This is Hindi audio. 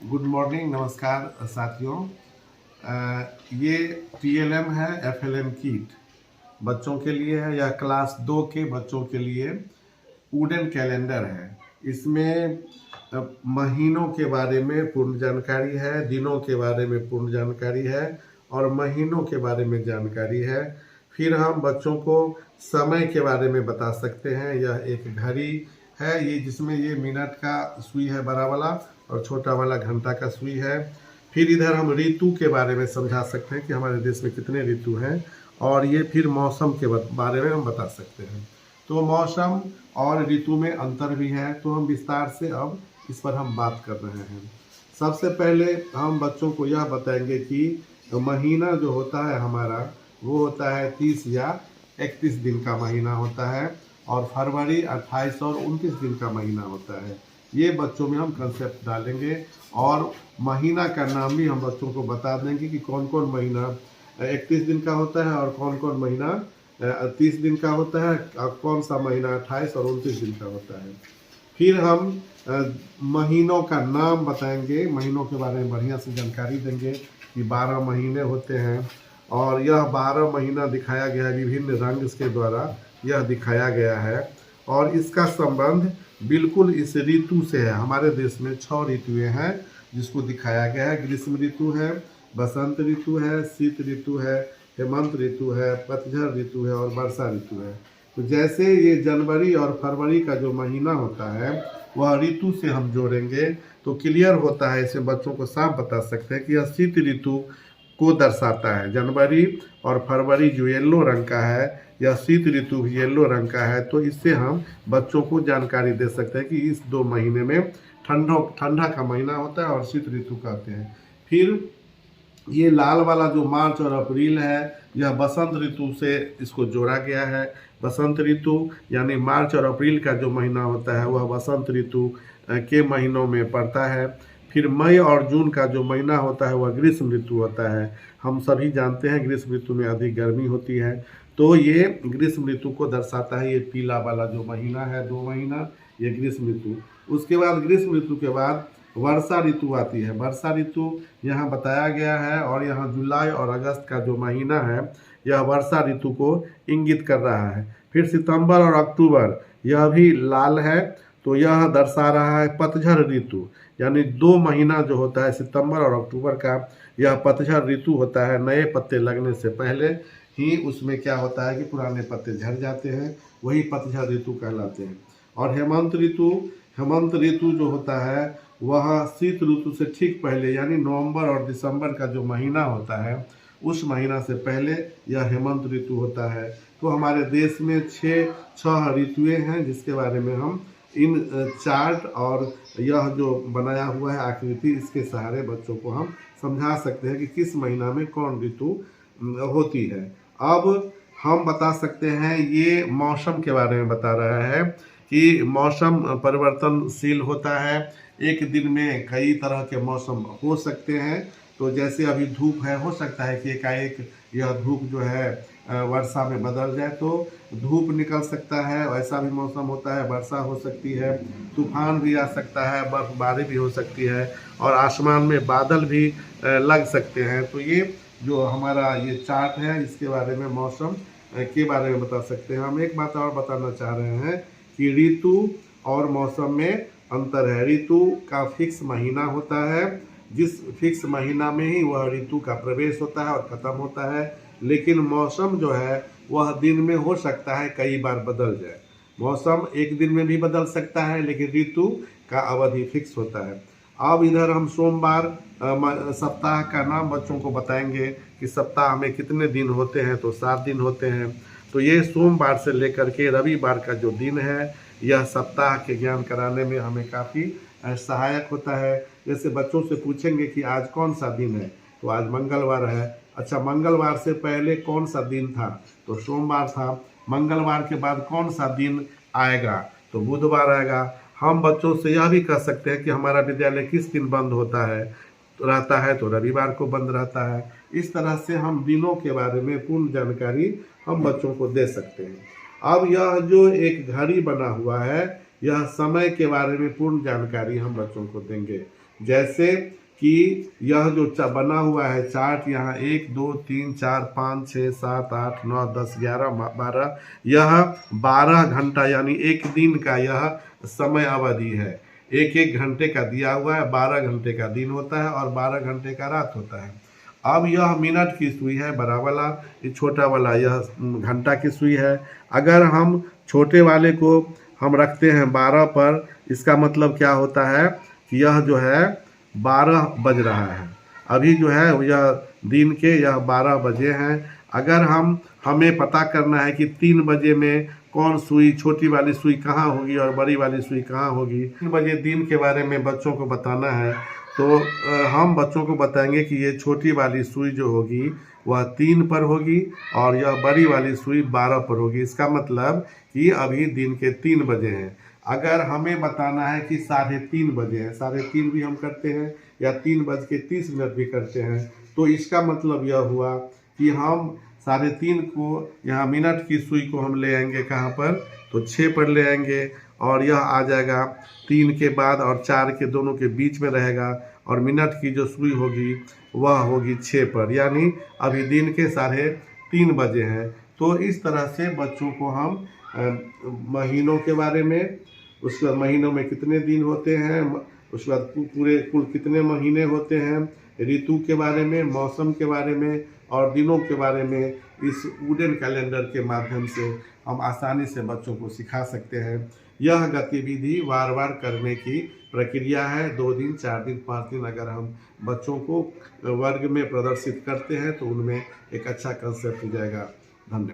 गुड मॉर्निंग, नमस्कार साथियों। ये टीएलएम है, एफएलएम कीट बच्चों के लिए है। यह क्लास 2 के बच्चों के लिए वुडन कैलेंडर है। इसमें महीनों के बारे में पूर्ण जानकारी है, दिनों के बारे में पूर्ण जानकारी है और महीनों के बारे में जानकारी है। फिर हम बच्चों को समय के बारे में बता सकते हैं। यह एक घड़ी है, ये जिसमें ये मिनट का सुई है बड़ा वाला और छोटा वाला घंटा का सुई है। फिर इधर हम ऋतु के बारे में समझा सकते हैं कि हमारे देश में कितने ऋतु हैं, और ये फिर मौसम के बारे में हम बता सकते हैं। तो मौसम और ऋतु में अंतर भी है, तो हम विस्तार से अब इस पर हम बात कर रहे हैं। सबसे पहले हम बच्चों को यह बताएंगे कि महीना जो होता है हमारा, वो होता है 30 या 31 दिन का महीना होता है, और फरवरी 28 और 29 दिन का महीना होता है। ये बच्चों में हम कंसेप्ट डालेंगे, और महीना का नाम भी हम बच्चों को बता देंगे कि कौन कौन महीना 31 दिन का होता है और कौन कौन महीना 30 दिन का होता है, और कौन सा महीना 28 और 29 दिन का होता है। फिर हम महीनों का नाम बताएंगे, महीनों के बारे में बढ़िया से जानकारी देंगे कि 12 महीने होते हैं, और यह 12 महीना दिखाया गया है विभिन्न रंग के द्वारा, यह दिखाया गया है। और इसका संबंध बिल्कुल इस ऋतु से है। हमारे देश में 6 ऋतुएं हैं जिसको दिखाया गया है। ग्रीष्म ऋतु है, बसंत ऋतु है, शीत ऋतु है, हेमंत ऋतु है, पतझड़ ऋतु है और वर्षा ऋतु है। तो जैसे ये जनवरी और फरवरी का जो महीना होता है वह ऋतु से हम जोड़ेंगे तो क्लियर होता है। इसे बच्चों को साफ बता सकते हैं कि यह शीत ऋतु को दर्शाता है। जनवरी और फरवरी जो येलो रंग का है, यह शीत ऋतु भी येलो रंग का है। तो इससे हम बच्चों को जानकारी दे सकते हैं कि इस 2 महीने में ठंडा का महीना होता है और शीत ऋतु कहते हैं। फिर ये लाल वाला जो मार्च और अप्रैल है, यह बसंत ऋतु से इसको जोड़ा गया है। बसंत ऋतु यानी मार्च और अप्रैल का जो महीना होता है वह बसंत ऋतु के महीनों में पड़ता है। फिर मई और जून का जो महीना होता है वह ग्रीष्म ऋतु होता है। हम सभी जानते हैं ग्रीष्म ऋतु में अधिक गर्मी होती है, तो ये ग्रीष्म ऋतु को दर्शाता है। ये पीला वाला जो महीना है 2 महीना, ये ग्रीष्म ऋतु। उसके बाद ग्रीष्म ऋतु के बाद वर्षा ऋतु आती है। वर्षा ऋतु यहाँ बताया गया है, और यहाँ जुलाई और अगस्त का जो महीना है यह वर्षा ऋतु को इंगित कर रहा है। फिर सितंबर और अक्टूबर यह भी लाल है, तो यह दर्शा रहा है पतझड़ ऋतु। यानी 2 महीना जो होता है सितंबर और अक्टूबर का, यह पतझड़ ऋतु होता है। नए पत्ते लगने से पहले ही उसमें क्या होता है कि पुराने पत्ते झड़ जाते हैं, वही पतझड़ ऋतु कहलाते हैं। और हेमंत ऋतु जो होता है वह शीत ऋतु से ठीक पहले, यानी नवंबर और दिसंबर का जो महीना होता है उस महीना से पहले यह हेमंत ऋतु होता है। तो हमारे देश में 6 ऋतुएं हैं जिसके बारे में हम इन चार्ट और यह जो बनाया हुआ है आकृति, इसके सहारे बच्चों को हम समझा सकते हैं कि किस महीना में कौन ऋतु होती है। अब हम बता सकते हैं, ये मौसम के बारे में बता रहा है कि मौसम परिवर्तनशील होता है। एक दिन में कई तरह के मौसम हो सकते हैं। तो जैसे अभी धूप है, हो सकता है कि एकाएक यह धूप जो है वर्षा में बदल जाए, तो धूप निकल सकता है, ऐसा भी मौसम होता है। वर्षा हो सकती है, तूफान भी आ सकता है, बर्फबारी भी हो सकती है, और आसमान में बादल भी लग सकते हैं। तो ये जो हमारा ये चार्ट है इसके बारे में, मौसम के बारे में बता सकते हैं। हम एक बात और बताना चाह रहे हैं कि ऋतु और मौसम में अंतर है। ऋतु का फिक्स महीना होता है, जिस फिक्स महीना में ही वह ऋतु का प्रवेश होता है और ख़त्म होता है। लेकिन मौसम जो है वह दिन में हो सकता है कई बार बदल जाए। मौसम एक दिन में भी बदल सकता है, लेकिन ऋतु का अवधि फिक्स होता है। अब इधर हम सोमवार सप्ताह का नाम बच्चों को बताएंगे कि सप्ताह में कितने दिन होते हैं, तो 7 दिन होते हैं। तो ये सोमवार से लेकर के रविवार का जो दिन है, यह सप्ताह के ज्ञान कराने में हमें काफ़ी सहायक होता है। जैसे बच्चों से पूछेंगे कि आज कौन सा दिन है, तो आज मंगलवार है। अच्छा, मंगलवार से पहले कौन सा दिन था, तो सोमवार था। मंगलवार के बाद कौन सा दिन आएगा, तो बुधवार आएगा। हम बच्चों से यह भी कह सकते हैं कि हमारा विद्यालय किस दिन बंद होता है, तो रहता है तो रविवार को बंद रहता है। इस तरह से हम दिनों के बारे में पूर्ण जानकारी हम बच्चों को दे सकते हैं। अब यह जो एक घड़ी बना हुआ है, यह समय के बारे में पूर्ण जानकारी हम बच्चों को देंगे। जैसे कि यह जो बना हुआ है चार्ट, यहाँ 1 2 3 4 5 6 7 8 9 10 11 12, यह 12 घंटा यानी एक दिन का यह समय अवधि है। एक एक घंटे का दिया हुआ है, 12 घंटे का दिन होता है और 12 घंटे का रात होता है। अब यह मिनट की सुई है, बड़ा वाला, ये छोटा वाला यह घंटा की सुई है। अगर हम छोटे वाले को हम रखते हैं 12 पर, इसका मतलब क्या होता है कि यह जो है 12 बज रहा है। अभी जो है यह दिन के यह 12 बजे हैं। अगर हमें पता करना है कि 3 बजे में कौन सुई, छोटी वाली सुई कहाँ होगी और बड़ी वाली सुई कहाँ होगी, 3 बजे दिन के बारे में बच्चों को बताना है, तो हम बच्चों को बताएंगे कि ये छोटी वाली सुई जो होगी वह 3 पर होगी और यह बड़ी वाली सुई 12 पर होगी। इसका मतलब कि अभी दिन के 3 बजे हैं। अगर हमें बताना है कि 3:30 बजे हैं, 3:30 भी हम करते हैं या 3:30 भी करते हैं, तो इसका मतलब यह हुआ कि हम 3:30 को यहाँ मिनट की सुई को हम ले आएंगे कहाँ पर, तो 6 पर ले आएंगे और यह आ जाएगा 3 के बाद और 4 के दोनों के बीच में रहेगा और मिनट की जो सुई होगी वह होगी 6 पर, यानी अभी दिन के 3:30 बजे हैं। तो इस तरह से बच्चों को हम महीनों के बारे में, उसके बाद महीनों में कितने दिन होते हैं, उसके बाद पूरे कुल कितने महीने होते हैं, ऋतु के बारे में, मौसम के बारे में और दिनों के बारे में इस वुडन कैलेंडर के माध्यम से हम आसानी से बच्चों को सिखा सकते हैं। यह गतिविधि बार बार करने की प्रक्रिया है। 2 दिन 4 दिन 5 दिन अगर हम बच्चों को वर्ग में प्रदर्शित करते हैं तो उनमें एक अच्छा कंसेप्ट हो जाएगा। धन्यवाद।